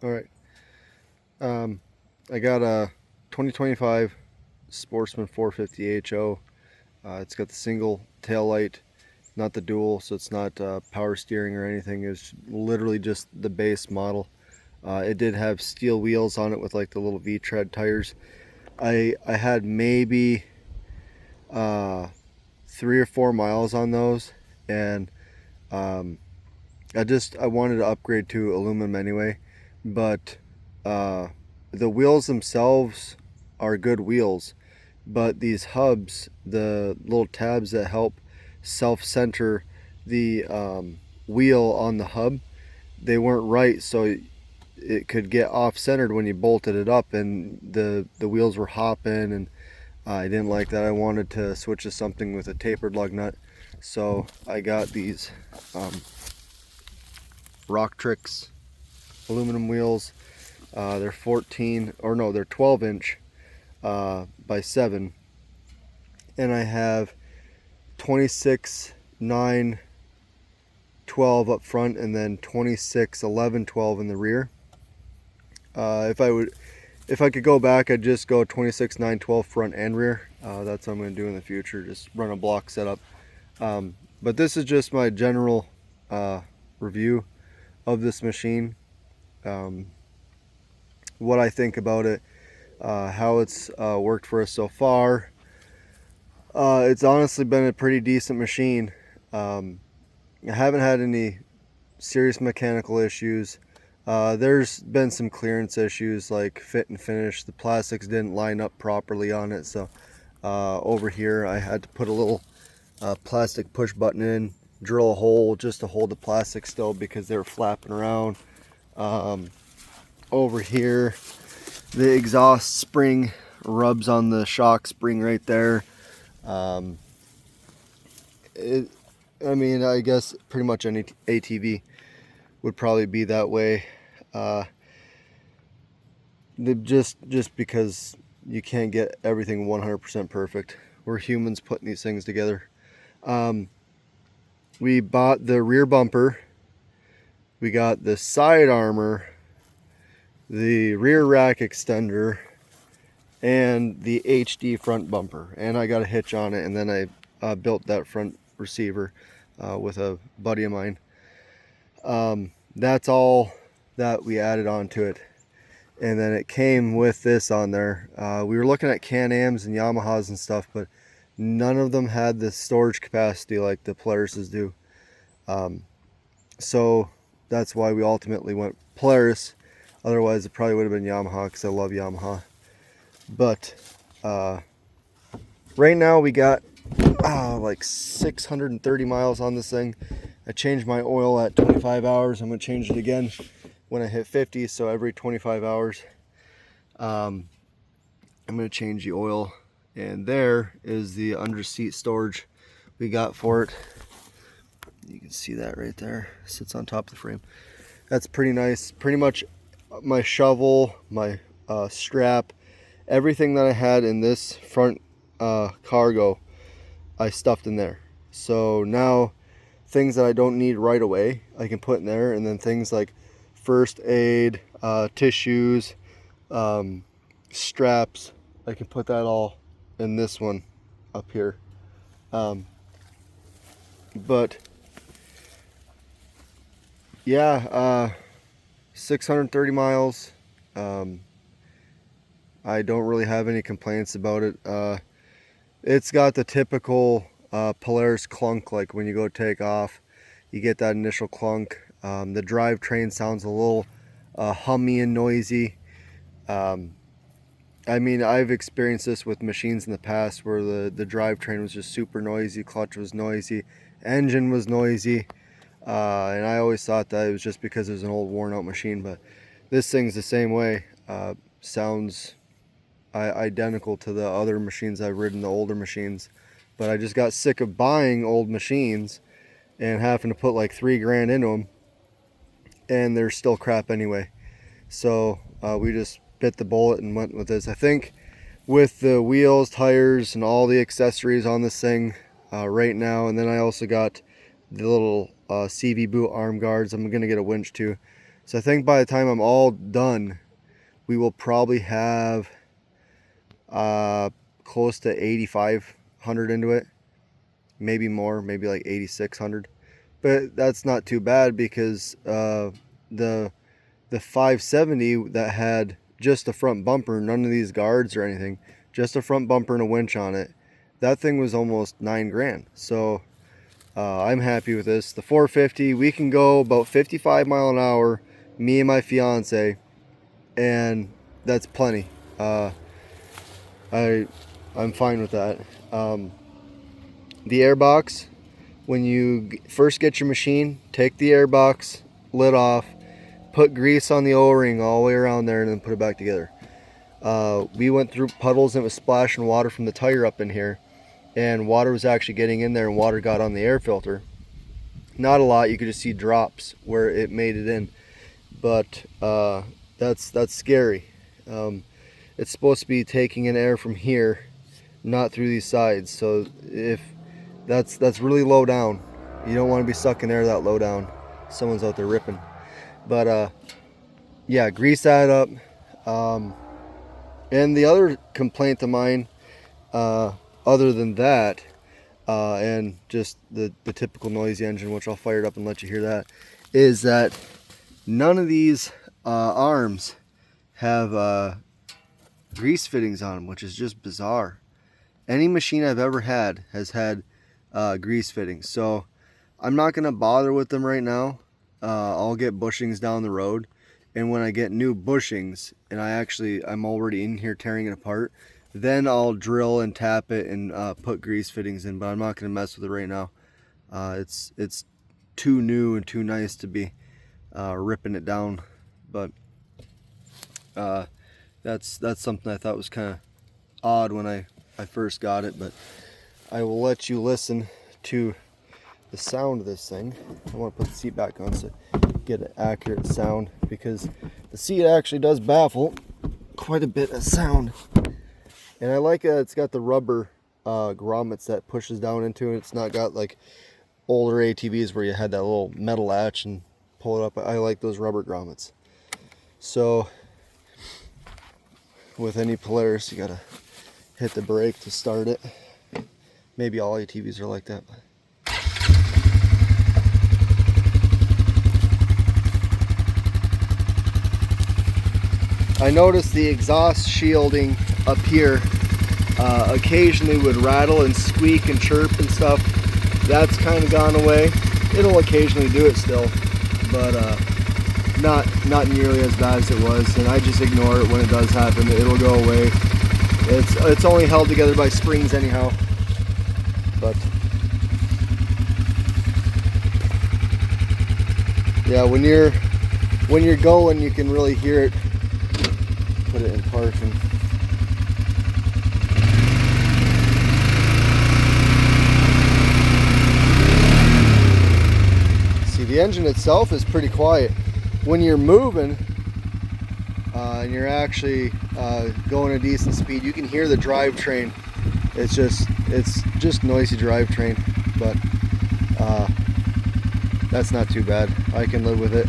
All right. I got a 2025 Sportsman 450 HO. It's got the single tail light, not the dual, so it's not power steering or anything. It's literally just the base model. It did have steel wheels on it with like the little V-tread tires. I had maybe uh, 3 or 4 miles on those, and um, I wanted to upgrade to aluminum anyway, but uh, the wheels themselves are good wheels, but these hubs, the little tabs that help self-center the wheel on the hub, they weren't right, so it could get off-centered when you bolted it up, and the wheels were hopping, and I didn't like that. I wanted to switch to something with a tapered lug nut, so I got these um, Rock Tricks aluminum wheels. They're 14, or no, they're 12 inch by 7, and I have 26, 9, 12 up front, and then 26, 11, 12 in the rear. If I could go back, I'd just go 26, 9, 12 front and rear. That's what I'm going to do in the future, just run a block setup. But this is just my general review of this machine. What I think about it, how it's worked for us so far. It's honestly been a pretty decent machine. I haven't had any serious mechanical issues. There's been some clearance issues like fit and finish. The plastics didn't line up properly on it, so over here I had to put a little plastic push button in, drill a hole just to hold the plastic still because they were flapping around. Over here the exhaust spring rubs on the shock spring right there. I mean, I guess pretty much any ATV would probably be that way. Just because you can't get everything 100% perfect. We're humans putting these things together. We bought the rear bumper. We got the side armor, the rear rack extender, and the HD front bumper. And I got a hitch on it, and then I built that front receiver with a buddy of mine. That's all that we added onto it. And then it came with this on there. We were looking at Can-Ams and Yamahas and stuff, but none of them had the storage capacity like the Polaris's do. So that's why we ultimately went Polaris. Otherwise it probably would have been Yamaha, because I love Yamaha. But right now we got like 630 miles on this thing. I changed my oil at 25 hours. I'm going to change it again when I hit 50, so every 25 hours I'm going to change the oil. And there is the under seat storage we got for it. You can see that right there, sits on top of the frame. That's pretty nice. Pretty much my shovel, my strap, everything that I had in this front cargo, I stuffed in there. So now things that I don't need right away, I can put in there, and then things like first aid, tissues, straps, I can put that all in this one up here. But yeah, 630 miles. I don't really have any complaints about it. It's got the typical Polaris clunk, like when you go take off, you get that initial clunk. The drivetrain sounds a little hummy and noisy. I mean, I've experienced this with machines in the past where the drivetrain was just super noisy, clutch was noisy, engine was noisy, and I always thought that it was just because it was an old worn out machine, but this thing's the same way. Sounds identical to the other machines I've ridden, the older machines, but I just got sick of buying old machines and having to put like $3,000 into them, and they're still crap anyway. So we just bit the bullet and went with this. I think with the wheels, tires, and all the accessories on this thing right now, and then I also got the little CV boot arm guards. I'm gonna get a winch too, So I think by the time I'm all done, we will probably have close to 8,500 into it, maybe more, maybe like 8,600. But that's not too bad because the 570 that had just a front bumper, none of these guards or anything, just a front bumper and a winch on it, that thing was almost 9 grand. So I'm happy with this. The 450, we can go about 55 mile an hour, me and my fiance, and that's plenty. I'm fine with that. The airbox, when you first get your machine, take the airbox lid off, put grease on the O-ring all the way around there, and then put it back together. We went through puddles and it was splashing water from the tire up in here, and water was actually getting in there, and water got on the air filter. Not a lot, you could just see drops where it made it in, but that's scary. It's supposed to be taking in air from here, not through these sides. So if that's really low down, you don't want to be sucking air that low down. Someone's out there ripping. But yeah, grease that up. And the other complaint of mine, other than that, and just the typical noisy engine, which I'll fire it up and let you hear that, is that none of these arms have grease fittings on them, which is just bizarre. Any machine I've ever had has had grease fittings, so I'm not gonna bother with them right now. I'll get bushings down the road, and when I get new bushings and I'm already in here tearing it apart, then I'll drill and tap it and put grease fittings in, but I'm not gonna mess with it right now. It's too new and too nice to be ripping it down. But that's something I thought was kind of odd when I first got it. But I will let you listen to the sound of this thing. I want to put the seat back on so get an accurate sound, because the seat actually does baffle quite a bit of sound. And I like it's got the rubber grommets that pushes down into it. It's not got like older ATVs where you had that little metal latch and pull it up. I like those rubber grommets. So with any Polaris, you gotta hit the brake to start it. Maybe all ATVs are like that. I noticed the exhaust shielding up here occasionally would rattle and squeak and chirp and stuff. That's kind of gone away. It'll occasionally do it still, but not nearly as bad as it was, and I just ignore it when it does happen. It'll go away. It's only held together by springs anyhow. But yeah, when you're going, you can really hear it. Put it in park and see, the engine itself is pretty quiet. When you're moving and you're actually going a decent speed, you can hear the drivetrain. It's just noisy drivetrain, but that's not too bad. I can live with it.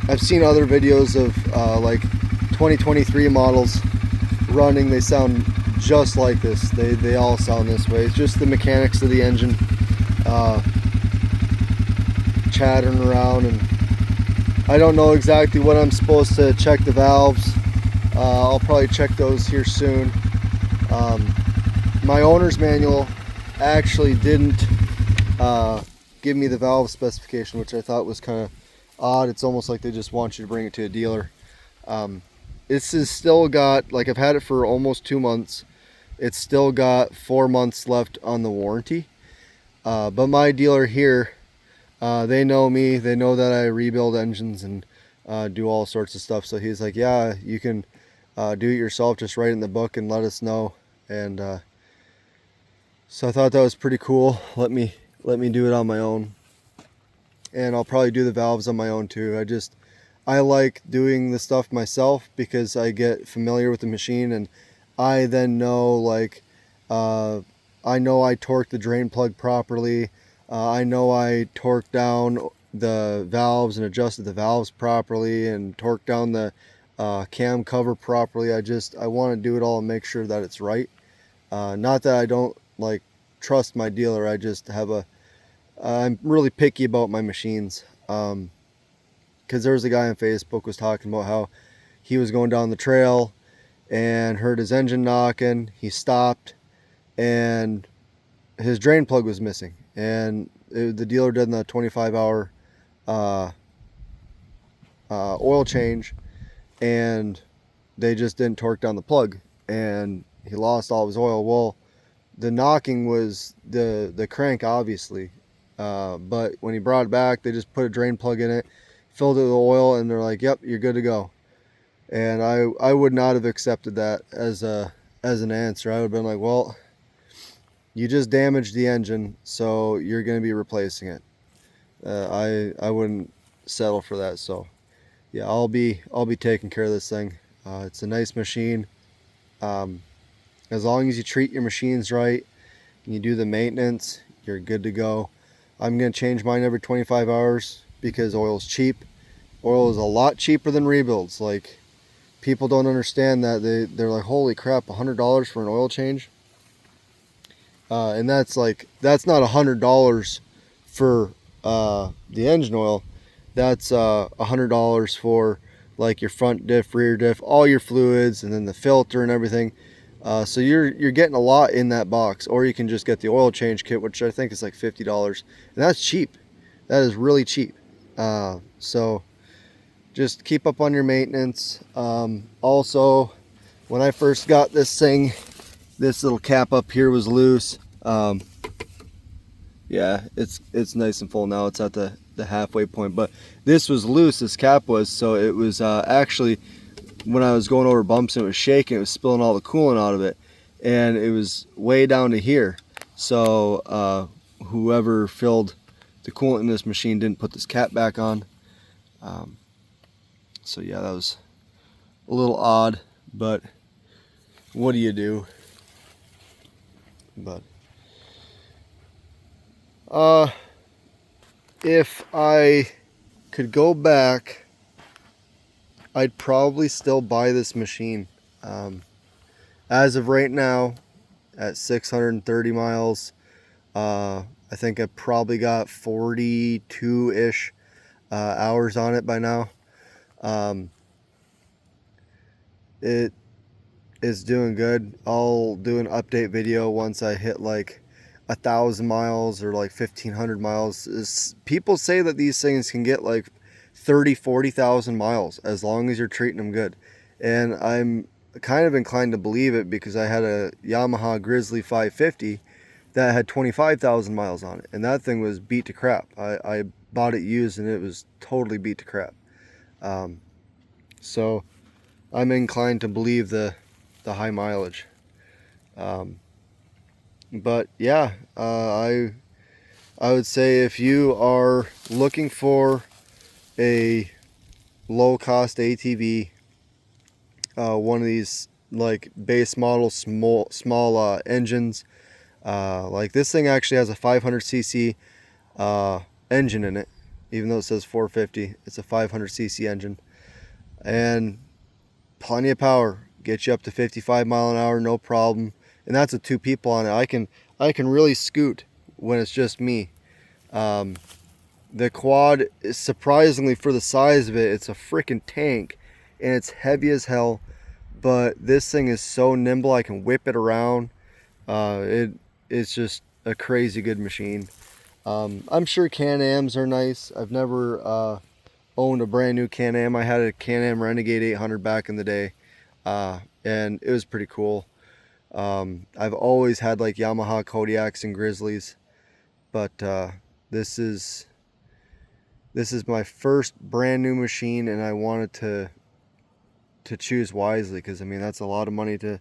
I've seen other videos of like 2023 models running. They sound just like this. They all sound this way. It's just the mechanics of the engine chattering around, and I don't know exactly what I'm supposed to check the valves. I'll probably check those here soon. My owner's manual actually didn't give me the valve specification, which I thought was kind of odd. It's almost like they just want you to bring it to a dealer. This is still got, like, I've had it for almost 2 months. It's still got 4 months left on the warranty. But my dealer here, they know me. They know that I rebuild engines and do all sorts of stuff. So he's like, yeah, you can do it yourself. Just write it in the book and let us know. And so I thought that was pretty cool. Let me do it on my own. And I'll probably do the valves on my own too. I like doing the stuff myself because I get familiar with the machine, and I then know, like, I know I torque the drain plug properly. I know I torque down the valves and adjusted the valves properly and torqued down the cam cover properly. I want to do it all and make sure that it's right. Not that I don't like trust my dealer. I just have I'm really picky about my machines. Because there was a guy on Facebook was talking about how he was going down the trail and heard his engine knocking. He stopped and his drain plug was missing. And the dealer did the 25-hour oil change, and they just didn't torque down the plug, and he lost all of his oil. Well, the knocking was the crank, obviously, but when he brought it back, they just put a drain plug in it, filled it with oil, and they're like, "Yep, you're good to go." And I would not have accepted that as an answer. I would have been like, "Well, you just damaged the engine, so you're going to be replacing it." I wouldn't settle for that. So yeah, I'll be taking care of this thing. It's a nice machine. As long as you treat your machines right and you do the maintenance, you're good to go. I'm going to change mine every 25 hours because oil's cheap. Oil is a lot cheaper than rebuilds. Like, people don't understand that. They're like, holy crap, $100 for an oil change. And that's not $100 for the engine oil. That's $100 for like your front diff, rear diff, all your fluids, and then the filter and everything. So you're getting a lot in that box. Or you can just get the oil change kit, which I think is like $50, and that's cheap. That is really cheap. So just keep up on your maintenance. Also, when I first got this thing, this little cap up here was loose. Yeah, it's nice and full now. It's at the halfway point, but this was loose, this cap was, so it was actually, when I was going over bumps and it was shaking, it was spilling all the coolant out of it, and it was way down to here. So whoever filled the coolant in this machine didn't put this cap back on. So yeah, that was a little odd, but what do you do? But if I could go back, I'd probably still buy this machine. As of right now, at 630 miles, I think I probably got 42-ish hours on it by now. It is doing good. I'll do an update video once I hit like 1,000 miles or like 1,500 miles. People say that these things can get like 30,000-40,000 miles as long as you're treating them good, and I'm kind of inclined to believe it because I had a Yamaha Grizzly 550 that had 25,000 miles on it, and that thing was beat to crap. I bought it used and it was totally beat to crap. So I'm inclined to believe the high mileage. But yeah, I would say if you are looking for a low cost ATV, one of these like base model small engines, like this thing actually has a 500cc engine in it, even though it says 450. It's a 500cc engine, and plenty of power. Get you up to 55 mile an hour, no problem. And that's with 2 people on it. I can really scoot when it's just me. The quad is, surprisingly for the size of it, it's a freaking tank, and it's heavy as hell. But this thing is so nimble, I can whip it around. It's just a crazy good machine. I'm sure Can-Ams are nice. I've never owned a brand new Can-Am. I had a Can-Am Renegade 800 back in the day, and it was pretty cool. I've always had like Yamaha Kodiaks and Grizzlies, but this is my first brand new machine, and I wanted to choose wisely, because I mean, that's a lot of money to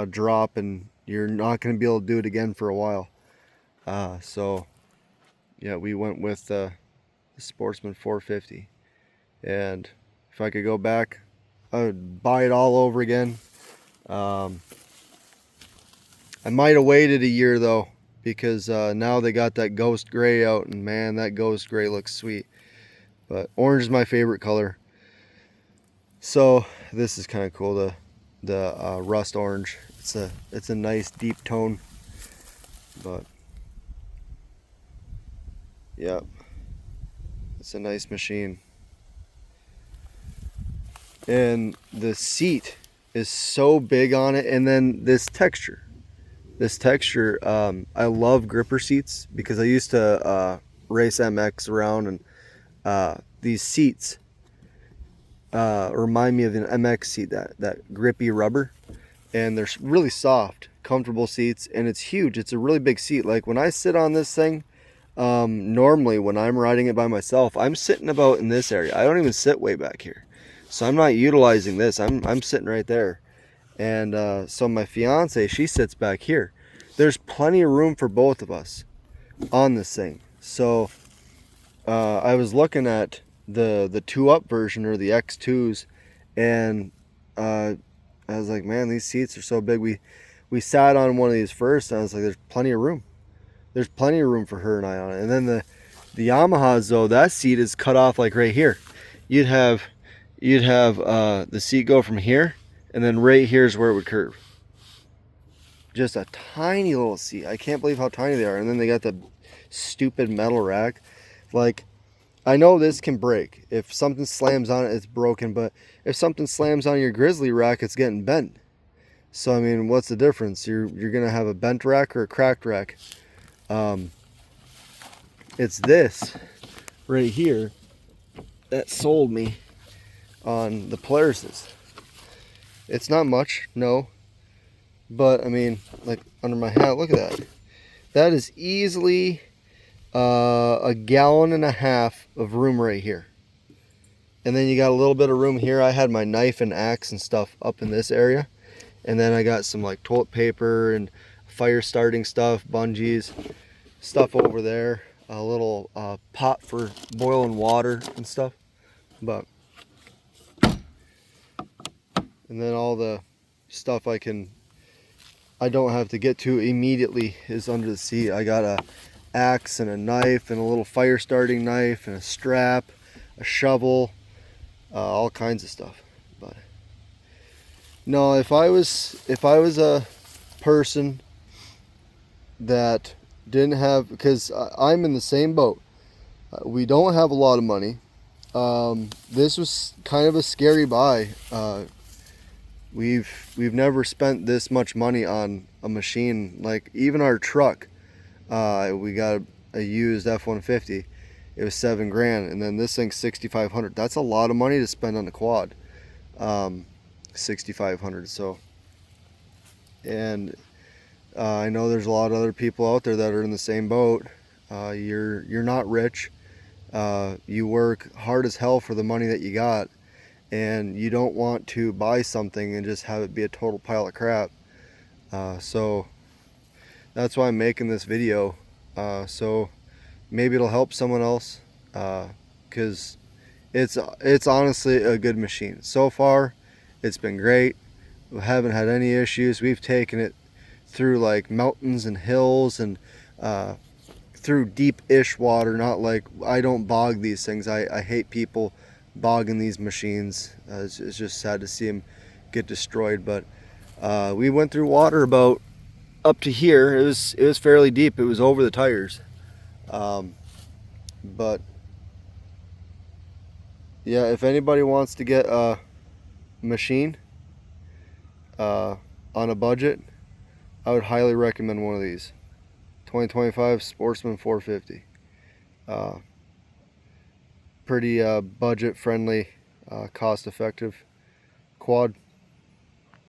drop, and you're not going to be able to do it again for a while. So yeah, we went with the Sportsman 450, and if I could go back, I would buy it all over again. I might have waited a year though, because now they got that ghost gray out, and man, that ghost gray looks sweet. But orange is my favorite color. So this is kind of cool, the rust orange. It's a nice deep tone. But yeah, it's a nice machine. And the seat is so big on it, and then this texture. I love gripper seats because I used to race MX around, and these seats remind me of an MX seat, that grippy rubber, and they're really soft, comfortable seats, and it's huge. It's a really big seat. Like when I sit on this thing, normally when I'm riding it by myself, I'm sitting about in this area. I don't even sit way back here, so I'm not utilizing this. I'm sitting right there. And so my fiance, she sits back here. There's plenty of room for both of us on this thing. So I was looking at the 2-up version, or the X2s, and I was like, man, these seats are so big. We sat on one of these first, and I was like, there's plenty of room. There's plenty of room for her and I on it. And then the Yamahas, though, that seat is cut off like right here. You'd have the seat go from here, and then right here is where it would curve. Just a tiny little seat. I can't believe how tiny they are. And then they got the stupid metal rack. Like, I know this can break. If something slams on it, it's broken. But if something slams on your Grizzly rack, it's getting bent. So I mean, what's the difference? You're gonna have a bent rack or a cracked rack. It's this right here that sold me on the Polaris's. It's not much, no, but I mean, like under my hat, look at that. That is easily a gallon and a half of room right here. And then you got a little bit of room here. I had my knife and axe and stuff up in this area. And then I got some like toilet paper and fire starting stuff, bungees, stuff over there. A little pot for boiling water and stuff. But, and then all the stuff I don't have to get to immediately is under the seat. I got a axe and a knife and a little fire starting knife and a strap, a shovel, all kinds of stuff. But no, if I was a person that didn't have, because I'm in the same boat. We don't have a lot of money. This was kind of a scary buy. We've never spent this much money on a machine. Like even our truck, we got a used F-150. It was $7 grand, and then this thing's $6,500. That's a lot of money to spend on a quad. $6,500. So, and I know there's a lot of other people out there that are in the same boat. You're not rich. You work hard as hell for the money that you got, and you don't want to buy something and just have it be a total pile of crap. So that's why I'm making this video. So maybe it'll help someone else, because it's honestly a good machine. So far, it's been great. We haven't had any issues. We've taken it through like mountains and hills, and through deep-ish water. Not like, I don't bog these things. I hate people bogging these machines. It's just sad to see them get destroyed. But we went through water about up to here. It was fairly deep. It was over the tires. But yeah, if anybody wants to get a machine on a budget, I would highly recommend one of these. 2025 Sportsman 450. Pretty budget friendly, cost effective quad.